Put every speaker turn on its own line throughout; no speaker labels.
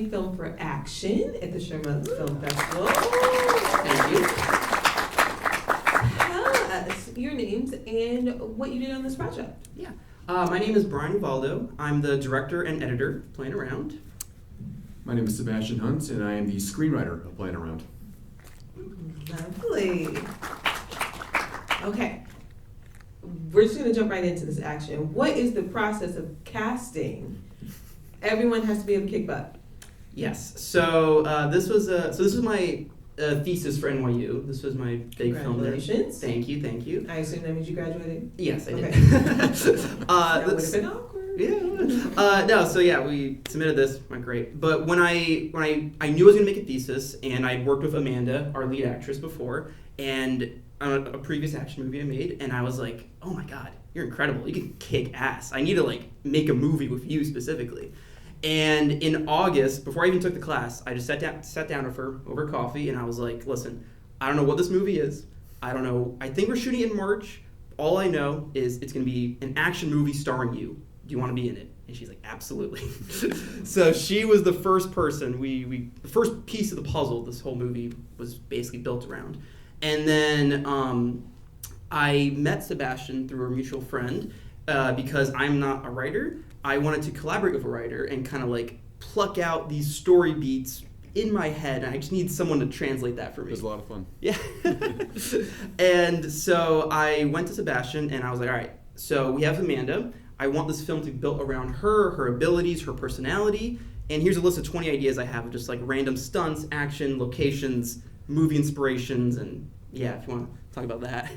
Bryan Film for Action at the Sherman Film Festival.
Thank you.
Tell us your names and what you did on this project.
Yeah. My name is Bryan Uvaldo. I'm the director and editor of Playin Around.
My name is Sebastian Hunt, and I am the screenwriter of Playin Around.
Lovely. Okay. We're just going to jump right into this action. What is the process of casting? Everyone has to be able to kick butt.
Yes. So this was my thesis for NYU. This was my big film there.
Congratulations.
Thank you.
I assume that means you graduated?
Yes, I did.
Okay. That would have been awkward.
Yeah. No. So yeah, we submitted this. Went great. But when I knew I was gonna make a thesis, and I'd worked with Amanda, our lead actress, before, and on a previous action movie I made, and I was like, oh my god, you're incredible. You can kick ass. I need to make a movie with you specifically. And in August, before I even took the class, I just sat down with her over coffee, and I was like, listen, I don't know what this movie is. I don't know. I think we're shooting it in March. All I know is it's going to be an action movie starring you. Do you want to be in it? And she's like, absolutely. So she was the first person, the first piece of the puzzle this whole movie was basically built around. And then I met Sebastian through a mutual friend because I'm not a writer. I wanted to collaborate with a writer and kind of pluck out these story beats in my head. And I just need someone to translate that for me.
It was a lot of fun.
Yeah. And so I went to Sebastian and I was like, all right, so we have Amanda. I want this film to be built around her abilities, her personality. And here's a list of 20 ideas I have of just random stunts, action, locations, movie inspirations. And yeah, if you want to talk about that.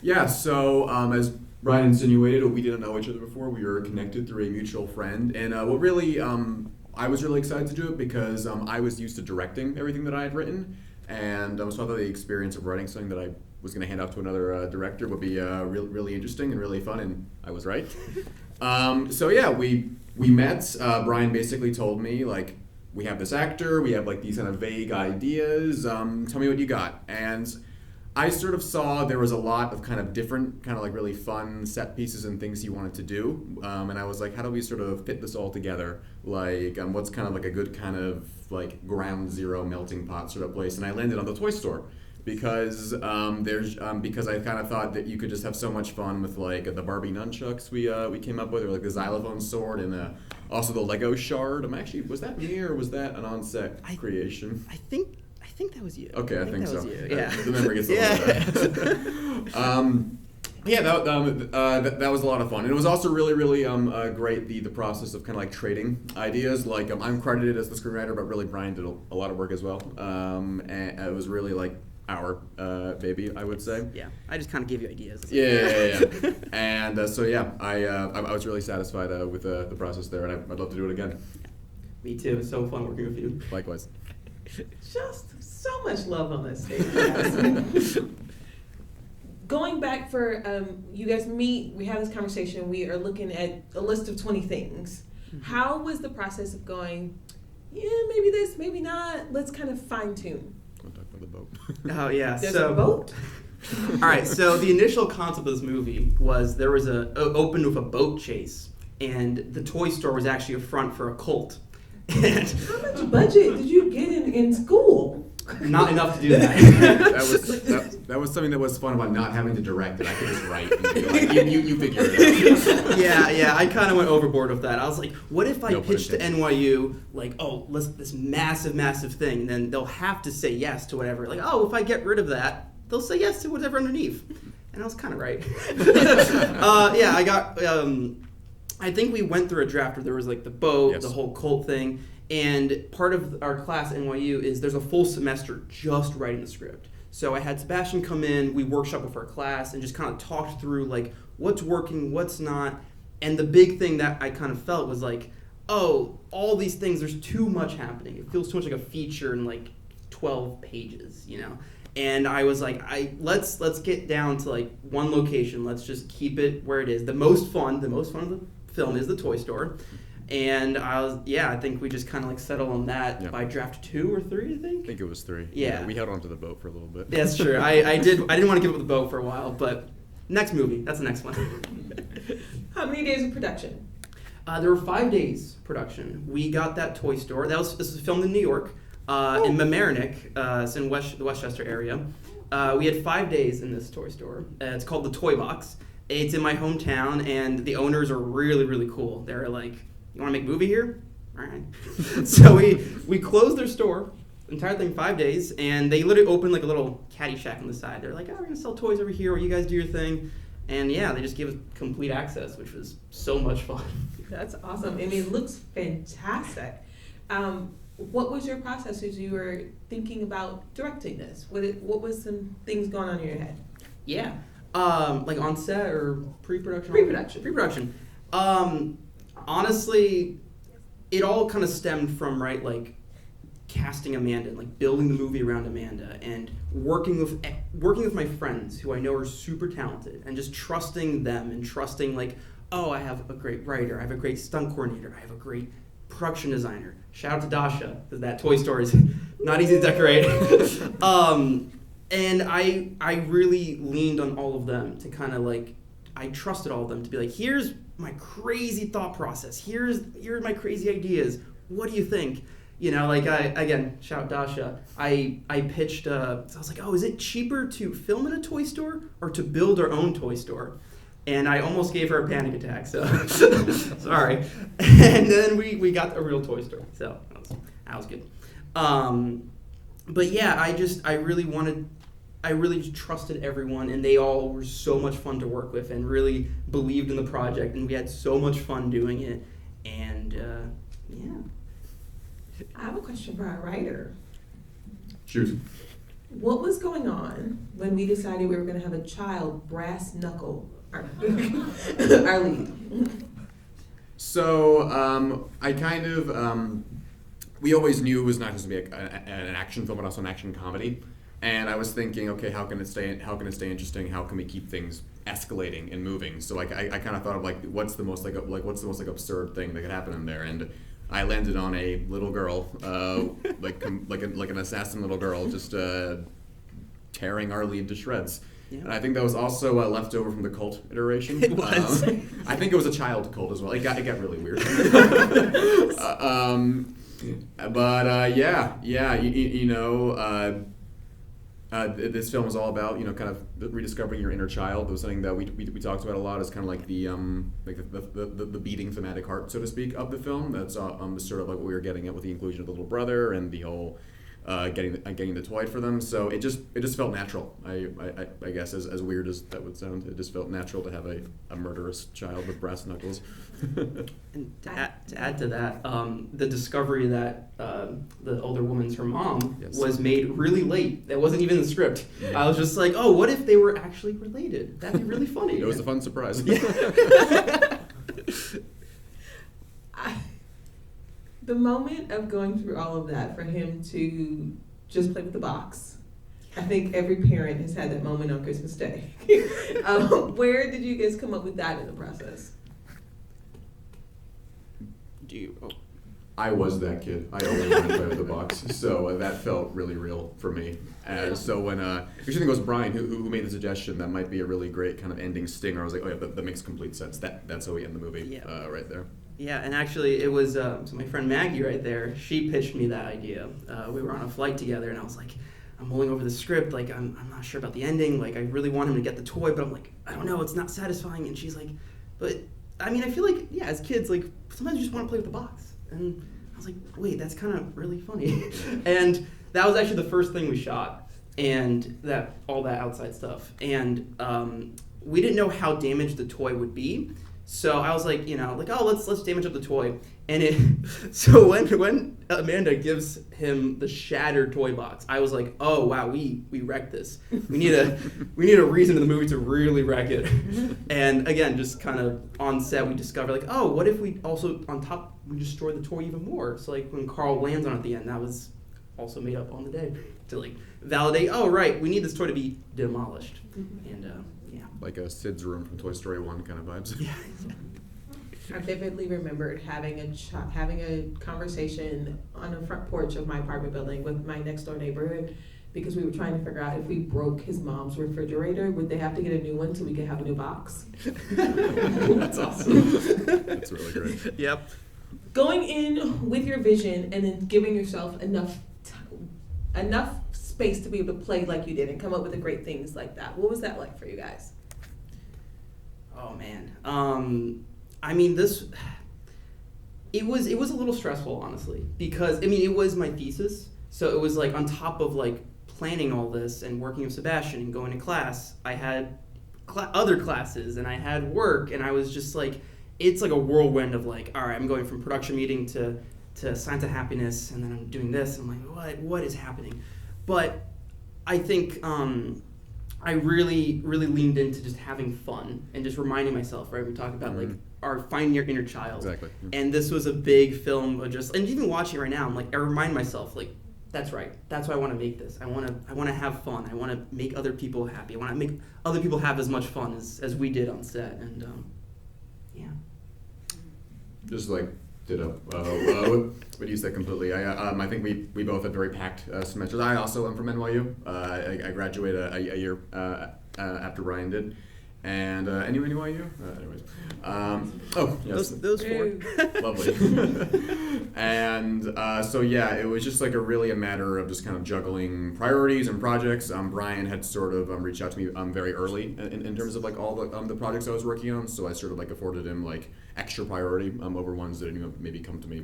Yeah, so as Bryan insinuated, we didn't know each other before. We were connected through a mutual friend. And what really, I was really excited to do it because I was used to directing everything that I had written. And so I thought the experience of writing something that I was going to hand off to another director would be really interesting and really fun, and I was right. So yeah, we met. Bryan basically told me, we have this actor, we have these kind of vague ideas, tell me what you got. And I sort of saw there was a lot of kind of different, really fun set pieces and things he wanted to do. And I was like, how do we sort of fit this all together? What's kind of a good kind of ground zero melting pot sort of place? And I landed on the toy store because because I kind of thought that you could just have so much fun with the Barbie nunchucks we came up with, or the xylophone sword, and also the Lego shard. Was that me or was that an on-set creation?
I think that was you.
Okay, I think so.
Was you. Yeah.
The memory gets a little bit. That was a lot of fun, and it was also really great the process of kind of trading ideas. I'm credited as the screenwriter, but really Bryan did a lot of work as well, and it was really our baby, I would say.
Yeah, I just kind of gave you ideas.
Yeah. And so yeah, I was really satisfied with the process there, and I'd love to do it again.
Me too. It's so fun working with you.
Likewise.
Just so much love on this stage. Going back for you guys meet, we have this conversation, we are looking at a list of 20 things. Mm-hmm. How was the process of going, maybe this, maybe not, let's kind of fine tune?
I'll talk about the boat.
Oh yeah,
There's a boat?
All right, so the initial concept of this movie was there was opened with a boat chase, and the toy store was actually a front for a cult.
How much budget did you get in school?
Not enough to do that.
that was something that was fun about not having to direct it. I could just write and be you figure it out.
Yeah, I kind of went overboard with that. I was like, what if I pitched to NYU, this massive thing, and then they'll have to say yes to whatever. If I get rid of that, they'll say yes to whatever underneath. And I was kind of right. I got... I think we went through a draft where there was the boat, yes, the whole cult thing, and part of our class at NYU is there's a full semester just writing the script. So I had Sebastian come in, we workshopped with our class, and just kind of talked through what's working, what's not, and the big thing that I kind of felt was all these things, there's too much happening. It feels too much like a feature in 12 pages, And I was like, let's get down to one location. Let's just keep it where it is. The most fun of the film is the toy store, and I think we just kind of settled on that by draft 2 or 3. I think
it was 3.
Yeah,
we held on to the boat for a little bit.
That's true. I didn't want to give up the boat for a while, but next movie, that's the next one.
How many days of production?
There were 5 days production. We got that toy store. This was filmed in New York, in Mamaroneck. It's in the Westchester area. We had 5 days in this toy store. It's called the Toy Box. It's in my hometown, and the owners are really, really cool. They're like, "You want to make a movie here? All right." So we closed their store, entire thing, 5 days, and they literally opened like a little caddy shack on the side. They're like, "Oh, we're gonna sell toys over here, where you guys do your thing." And yeah, they just gave us complete access, which was so much fun.
That's awesome. I mean, it looks fantastic. What was your process as you were thinking about directing this? What was some things going on in your head?
Yeah. Like on set or pre-production?
Pre-production.
Honestly, it all kind of stemmed from, right, like casting Amanda, like building the movie around Amanda, and working with my friends who I know are super talented, and just trusting them and trusting like, oh, I have a great writer, I have a great stunt coordinator, I have a great production designer. Shout out to Dasha, because that toy store is not easy to decorate. And I really leaned on all of them to kind of like, I trusted all of them to be like, here's my crazy thought process, here's my crazy ideas, what do you think? You know, like shout out Dasha. I pitched, so I was like, oh, is it cheaper to film in a toy store or to build our own toy store? And I almost gave her a panic attack, so sorry. And then we got a real toy store, so that was good. But yeah, I really just trusted everyone, and they all were so much fun to work with, and really believed in the project, and we had so much fun doing it, and yeah.
I have a question for our writer.
Shoot.
What was going on when we decided we were going to have a child brass knuckle our lead?
So I kind of we always knew it was not just going to be an action film, but also an action comedy. And I was thinking, okay, how can it stay interesting? How can we keep things escalating and moving? So like I kind of thought of like what's the most absurd thing that could happen in there, and I landed on a little girl, like an assassin little girl, just tearing our lead to shreds. Yeah. And I think that was also left over from the cult iteration.
It was.
I think it was a child cult as well. It got really weird. This film is all about, kind of rediscovering your inner child. It was something that we talked about a lot. It's kind of like the beating thematic heart, so to speak, of the film. That's sort of like what we were getting at with the inclusion of the little brother and the whole getting the toy for them. So it just felt natural. I guess as weird as that would sound, it just felt natural to have a murderous child with brass knuckles.
And to add to that, the discovery that the older woman's her mom was made really late. That wasn't even in the script. Yeah. I was just like, oh, what if they were actually related? That'd be really funny.
It was a fun surprise.
The moment of going through all of that for him to just play with the box, I think every parent has had that moment on Christmas Day. Where did you guys come up with that in the process?
I was that kid. I only wanted to play with the box, so that felt really real for me. So when actually I think it was Bryan who made the suggestion that might be a really great kind of ending stinger. I was like, oh yeah, that makes complete sense. That's how we end the movie, right there.
Yeah, and actually it was so my friend Maggie right there. She pitched me that idea. We were on a flight together, and I was like, I'm mulling over the script. Like I'm not sure about the ending. Like I really want him to get the toy, but I'm like, I don't know. It's not satisfying. And she's like, but I mean, I feel like as kids, like sometimes you just want to play with the box. And I was like, wait, that's kind of really funny. And that was actually the first thing we shot, and all that outside stuff. And we didn't know how damaged the toy would be. So I was like, oh, let's damage up the toy. And so when Amanda gives him the shattered toy box, I was like, oh wow, we wrecked this. We need a reason in the movie to really wreck it. And again, just kind of on set, we discovered like, oh, what if we also on top we destroy the toy even more? So like when Carl lands on it at the end, that was also made up on the day to like validate. Oh right, we need this toy to be demolished. Mm-hmm. And
like a Sid's room from Toy Story 1 kind of vibes.
Yeah.
I vividly remembered having a conversation on the front porch of my apartment building with my next door neighbor, because we were trying to figure out if we broke his mom's refrigerator, would they have to get a new one so we could have a new box?
That's awesome.
That's really great.
Yep.
Going in with your vision and then giving yourself enough space to be able to play like you did and come up with the great things like that. What was that like for you guys?
Oh man. I mean, it was a little stressful, honestly, because I mean it was my thesis, so it was like on top of like planning all this and working with Sebastian and going to class, I had other classes and I had work, and I was just like, it's like a whirlwind of like, all right, I'm going from production meeting to Science of Happiness, and then I'm doing this, and I'm like, what is happening? But I think I really leaned into just having fun and just reminding myself, right? We talked about like our finding your inner child.
Exactly.
And this was a big film of just, and even watching it right now, I'm like, I remind myself, like, that's right. That's why I want to make this. I want to have fun. I want to make other people happy. I want to make other people have as much fun as we did on set. And yeah.
Just like what you said completely. I think we both had very packed semesters. I also am from NYU. I graduated a year after Bryan did. And any NYU? Anyways. Oh, yes.
Those four.
Lovely. And so yeah, it was just like a matter of just kind of juggling priorities and projects. Bryan had sort of reached out to me very early in terms of like all the projects I was working on. So I sort of like afforded him like extra priority over ones that didn't maybe come to me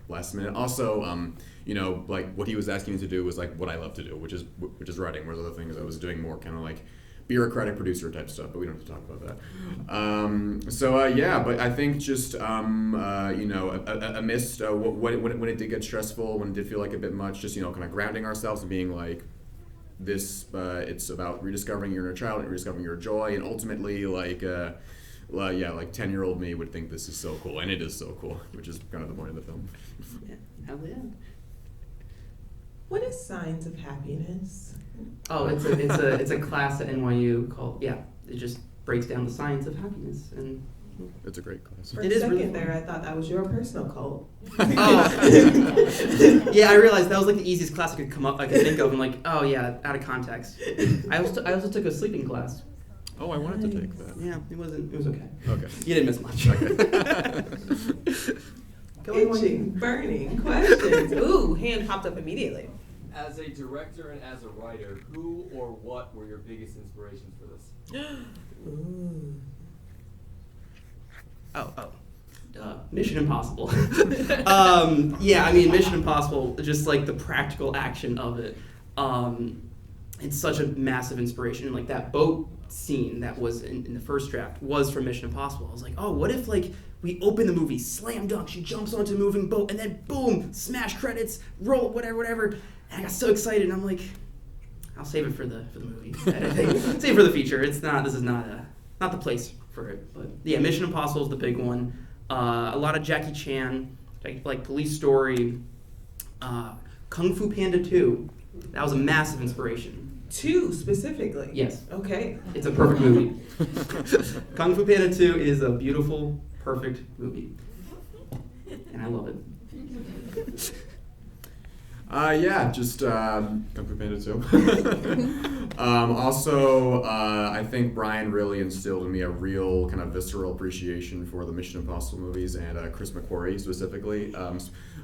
last minute. Also, like what he was asking me to do was like what I love to do, which is writing. Whereas other things I was doing more kind of like bureaucratic producer type stuff, but we don't have to talk about that. Yeah, but I think just amidst when it did get stressful, when it did feel like a bit much, just kind of grounding ourselves and being like, this it's about rediscovering your inner child and rediscovering your joy, and ultimately like 10-year-old me would think this is so cool, and it is so cool, which is kind of the point of the film.
Yeah, hell yeah.
What is Signs of Happiness?
Oh, it's a class at NYU called, it just breaks down the science of happiness, and
it's a great class.
For a second there, I thought that was your personal cult.
Oh. Yeah, I realized that was like the easiest class I could think of. I'm like, oh yeah, out of context. I also took a sleeping class.
Oh, I wanted to take that.
Yeah, it was okay.
Okay.
You didn't miss much.
Okay.
Itching, burning questions. Ooh, hand popped up immediately.
As a director and as a writer, who or what were your biggest inspirations for this?
Ooh.
Mission Impossible. Yeah, I mean, Mission Impossible, just like the practical action of it. It's such a massive inspiration. Like that boat scene that was in the first draft was from Mission Impossible. I was like, oh, what if like we open the movie, slam dunk, she jumps onto a moving boat, and then boom, smash credits, roll, whatever. And I got so excited, and I'm like, I'll save it for the movie. I think save it for the feature. This is not the place for it. But yeah, Mission Impossible is the big one. A lot of Jackie Chan, like Police Story, Kung Fu Panda 2. That was a massive inspiration.
2 specifically?
Yes.
Okay.
It's a perfect movie. Kung Fu Panda 2 is a beautiful, perfect movie. And I love it.
Just Kung Fu Panda 2. Also, I think Bryan really instilled in me a real kind of visceral appreciation for the Mission Impossible movies and Chris McQuarrie specifically.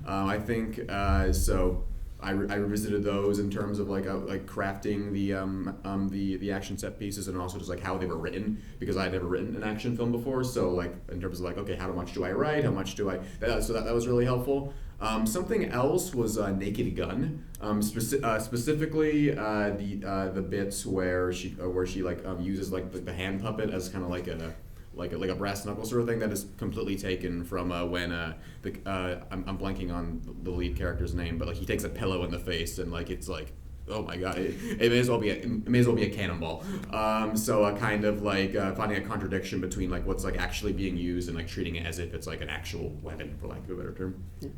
I think so. I revisited those in terms of like crafting the action set pieces, and also just like how they were written, because I had never written an action film before. So like in terms of like, okay, how much do I write? How much do I? So that was really helpful. Something else was Naked Gun, specifically the bits where she uses like the hand puppet as kind of like a brass knuckle sort of thing, that is completely taken from when I'm blanking on the lead character's name, but like he takes a pillow in the face, and like it's like, oh my god, it may as well be a cannonball. So kind of like finding a contradiction between like what's like actually being used and like treating it as if it's like an actual weapon, for lack of a better term.
Yeah.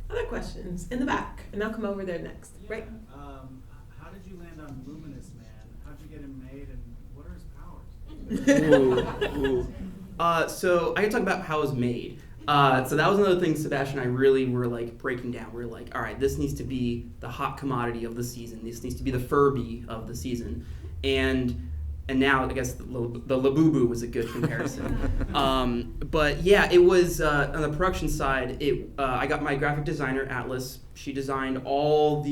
Other questions in the back, and I'll come over there next.
Yeah.
Right.
How did you land on Luminous Man? How'd you get him made, and what are his powers?
So I can talk about how it was made. So that was another thing Sebastian and I really were like breaking down. We were like, all right, this needs to be the hot commodity of the season. This needs to be the Furby of the season. And now I guess the Labubu was a good comparison. But yeah, it was on the production side. I got my graphic designer Atlas. She designed all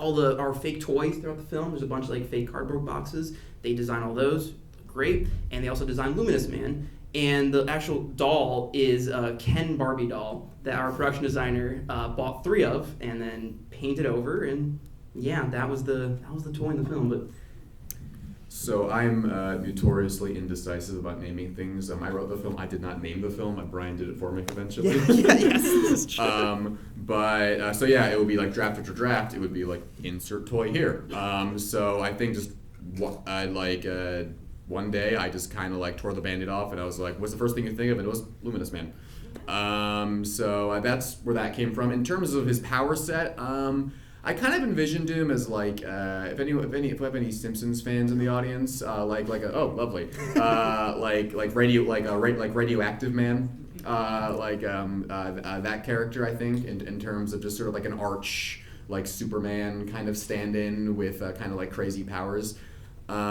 our fake toys throughout the film. There's a bunch of like fake cardboard boxes. They designed all those, great. And they also designed Luminous Man. And the actual doll is a Ken Barbie doll that our production designer bought 3 of and then painted over. And yeah, that was the toy in the film. But
So I'm notoriously indecisive about naming things. I wrote the film. I did not name the film. Brian did it for me eventually.
yes, this is true.
So yeah, it would be like draft after draft. It would be like insert toy here. So I think just one day I just kind of like tore the Band-Aid off and I was like, what's the first thing you think of? And it was Luminous Man. So that's where that came from. In terms of his power set, I kind of envisioned him as like if we have any Simpsons fans in the audience, like radioactive man, that character I think in terms of just sort of like an arch like Superman kind of stand-in with kind of like crazy powers. But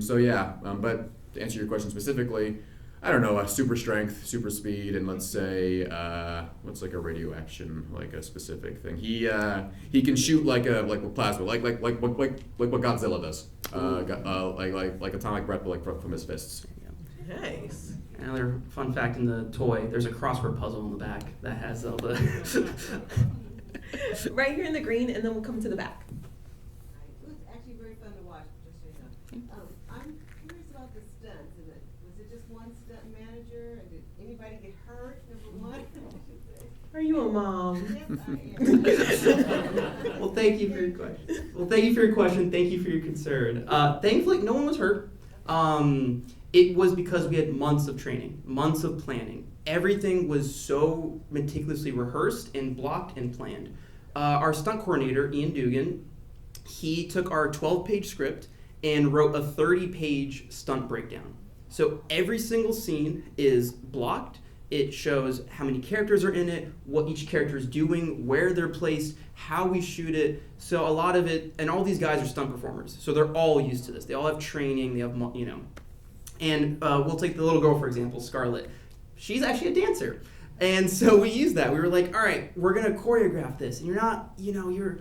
to answer your question specifically, I don't know, super strength, super speed, and let's say what's like a radio action, like a specific thing. He can shoot like with plasma, like what Godzilla does, like atomic breath, but like from his fists.
Nice.
Another fun fact in the toy: there's a crossword puzzle in the back that has all the.
Right here in the green, and then we'll come to the back.
It was actually very fun to watch, just so you know. I'm curious about the stunts. Was it just one stunt manager? And did anybody get hurt, number one? I should say.
Are you a mom?
Yes, I am.
Well, thank you for your question. Thank you for your concern. Thankfully, no one was hurt. It was because we had months of training, months of planning. Everything was so meticulously rehearsed and blocked and planned. Our stunt coordinator, Ian Dugan, he took our 12-page script and wrote a 30-page stunt breakdown. So every single scene is blocked. It shows how many characters are in it, what each character is doing, where they're placed, how we shoot it. So a lot of it, and all these guys are stunt performers, so they're all used to this. They all have training, they have, And we'll take the little girl, for example, Scarlett. She's actually a dancer. And so we used that. We were like, all right, we're gonna choreograph this, and you're not, you're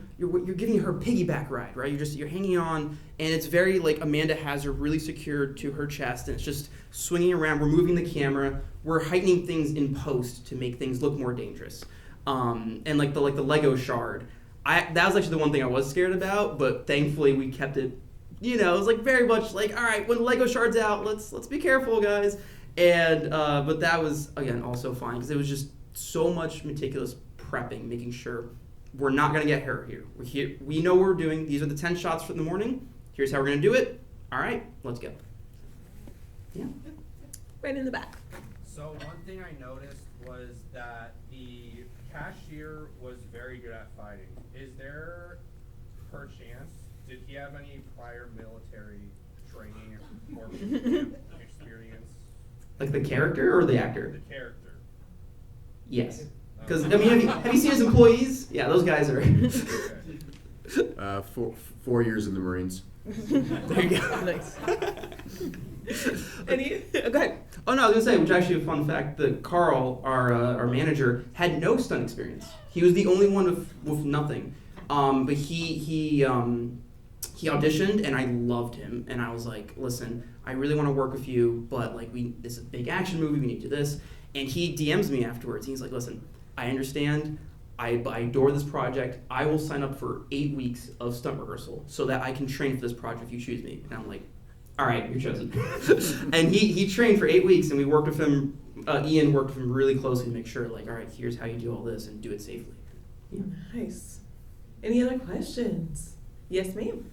giving her a piggyback ride, right? You're hanging on, and it's very like Amanda has her really secured to her chest, and it's just swinging around. We're moving the camera. We're heightening things in post to make things look more dangerous. And like the Lego shard, that was actually the one thing I was scared about, but thankfully we kept it. It was like very much like, all right, when the Lego shard's out, let's be careful, guys. And but that was again also fine because it was just so much meticulous prepping, making sure we're not gonna get hurt here. We're here. We know what we're doing. These are the 10 shots for the morning. Here's how we're gonna do it. All right, let's go. Yeah.
Right in the back.
So one thing I noticed was that the cashier was very good at fighting. Is there, per chance, did he have any prior military training or experience?
Like the character or the actor?
The character.
Yes. Because have you seen his employees? Yeah, those guys are.
Okay.
4 years in the Marines.
There you go.
Nice. Go ahead.
Oh no, I was gonna say, which is actually a fun fact, that Carl, our manager, had no stunt experience. He was the only one with nothing. But he auditioned and I loved him, and I was like, listen, I really want to work with you, but like this is a big action movie, we need to do this. And he DMs me afterwards. He's like, listen, I understand. I adore this project. I will sign up for 8 weeks of stunt rehearsal so that I can train for this project if you choose me. And I'm like, all right, you're chosen. And he trained for 8 weeks, and we worked with him. Ian worked with him really closely to make sure, like, all right, here's how you do all this and do it safely. Yeah.
Nice. Any other questions? Yes, ma'am.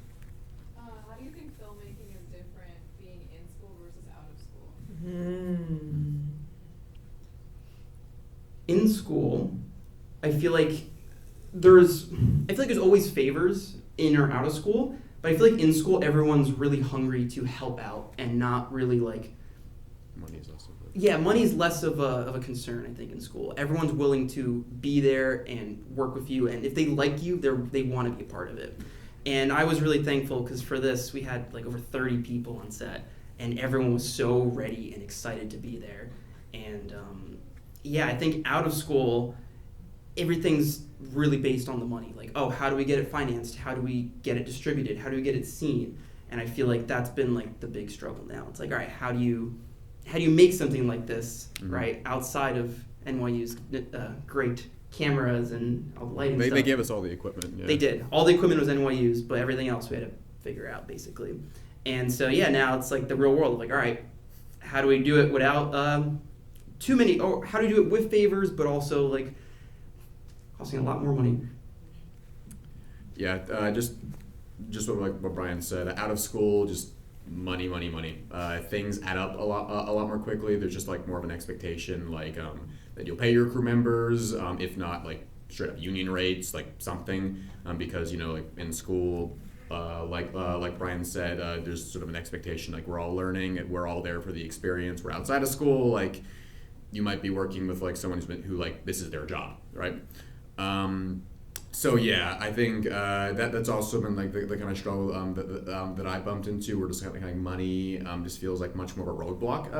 How do you think filmmaking is different being in school versus out of school?
In school, I feel like there's always favors in or out of school, but I feel like in school everyone's really hungry to help out and not really like.
Money is also
Yeah, money's less of a concern, I think, in school. Everyone's willing to be there and work with you, and if they like you, they want to be a part of it. And I was really thankful because for this, we had like over 30 people on set, and everyone was so ready and excited to be there. And yeah, I think out of school, everything's really based on the money. Like, oh, how do we get it financed? How do we get it distributed? How do we get it seen? And I feel like that's been like the big struggle now. It's like, all right, how do you make something like this, right, outside of NYU's great cameras and all the lighting stuff?
They gave us all the equipment. Yeah.
They did. All the equipment was NYU's, but everything else we had to figure out, basically. And so, yeah, now it's like the real world. Like, all right, how do we do it without too many, or how do we do it with favors, but also, like, costing a lot more money?
Yeah, just what Bryan said. Out of school, just money. Things add up a lot more quickly. There's just like more of an expectation, like that you'll pay your crew members, if not like straight up union rates, like something, because like in school, like Bryan said, there's sort of an expectation, like we're all learning and we're all there for the experience. We're outside of school, like you might be working with like someone who like this is their job, right? So yeah, I think that's also been like the kind of struggle that I bumped into, where just kind of money just feels like much more of a roadblock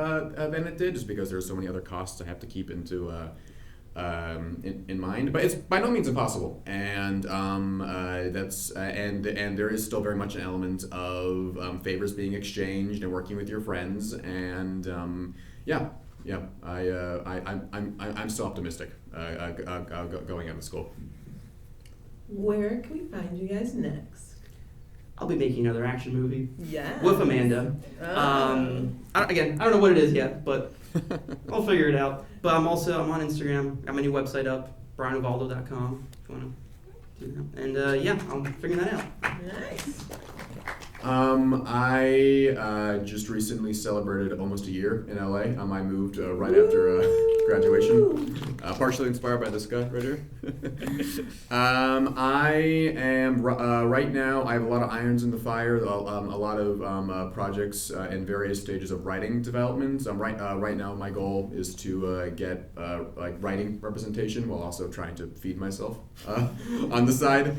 than it did, just because there's so many other costs I have to keep into in mind. But it's by no means impossible, and that's and there is still very much an element of favors being exchanged and working with your friends, and I'm still optimistic going out of school.
Where can we find you guys next?
I'll be making another action movie
Yeah.
with Amanda. I don't know what it is yet, but I'll figure it out. But I'm on Instagram. Got my new website up, BryanUvaldo.com, if you want to do that. And yeah, I'm figuring that out.
Nice.
I just recently celebrated almost a year in LA. I moved right after graduation, partially inspired by this guy right here. I am right now. I have a lot of irons in the fire. A lot of projects in various stages of writing development. Right now, my goal is to get like writing representation while also trying to feed myself on the side.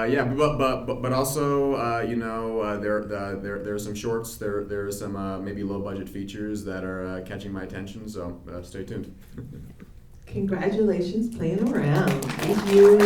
Yeah, but also. There are some shorts. There are some maybe low budget features that are catching my attention. So stay tuned.
Congratulations, Playin Around. Thank you.